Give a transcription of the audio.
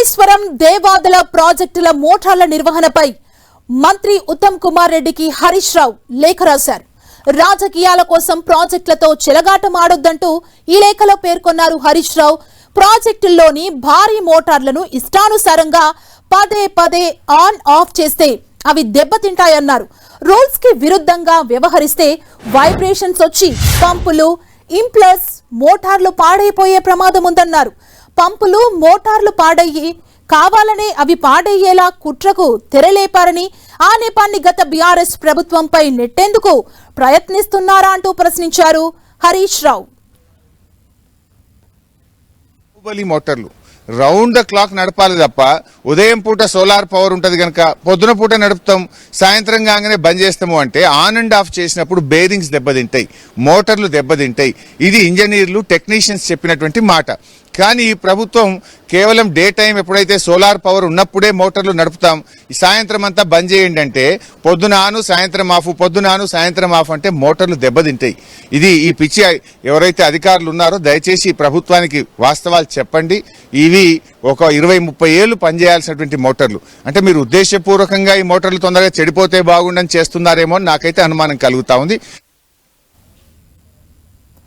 కాళేశ్వరం దేవాదుల ప్రాజెక్టుల మోటార్ల నిర్వహణపై మంత్రి ఉత్తమ్ కుమార్ రెడ్డికి హరీష్ రావు లేఖ రాశారు. రాజకీయాల కోసం ప్రాజెక్టులతో చెలగాటం ఆడొద్దంటూ ఈ లేఖలో పేర్కొన్నారు హరీష్ రావు. ప్రాజెక్టుల్లోని భారీ మోటార్లను ఇష్టానుసారంగా పదే పదే ఆన్ ఆఫ్ చేస్తే అవి దెబ్బతింటాయన్నారు. రూల్స్ కి విరుద్ధంగా వ్యవహరిస్తే వైబ్రేషన్స్ వచ్చి పంపులు, ఇంప్లర్స్, మోటార్లు పాడైపోయే ప్రమాదం ఉందన్నారు. పంపులు, మోటార్లు పాడయ్యి కావాలనే అవి పాడయ్యేలా కుట్రకు తెరలేపారని, ఆ నేపాన్ని గత బీఆర్ఎస్ ప్రభుత్వంపై నెట్టేందుకు ప్రయత్నిస్తున్నారా అంటూ ప్రశ్నించారు హరీష్ రావు. మోటార్లు రౌండ్ ద క్లాక్ నడపాలి తప్ప ఉదయం పూట సోలార్ పవర్ ఉంటుంది కనుక పొద్దున పూట నడుపుతాం, సాయంత్రం కాగానే బంద్ చేస్తాము అంటే ఆన్ అండ్ ఆఫ్ చేసినప్పుడు బేరింగ్స్ దెబ్బతింటాయి, మోటార్లు దెబ్బతింటాయి. ఇది ఇంజనీర్లు, టెక్నీషియన్స్ చెప్పినటువంటి మాట. కానీ ఈ ప్రభుత్వం కేవలం డే టైం ఎప్పుడైతే సోలార్ పవర్ ఉన్నప్పుడే మోటార్లు నడుపుతాం, ఈ సాయంత్రం అంతా బంద్ చేయండి అంటే పొద్దున ఆను సాయంత్రం ఆఫ్, పొద్దున ఆను సాయంత్రం ఆఫ్ అంటే మోటార్లు దెబ్బతింటాయి. ఇది ఈ పిచ్చి ఎవరైతే అధికారులు ఉన్నారో దయచేసి ప్రభుత్వానికి వాస్తవాలు చెప్పండి. ఇవి ఒక 20-30 ఏళ్లు పనిచేయాల్సినటువంటి మోటార్లు. అంటే మీరు ఉద్దేశపూర్వకంగా ఈ మోటార్లు తొందరగా చెడిపోతే బాగుండని చేస్తున్నారేమో నాకైతే అనుమానం కలుగుతా ఉంది.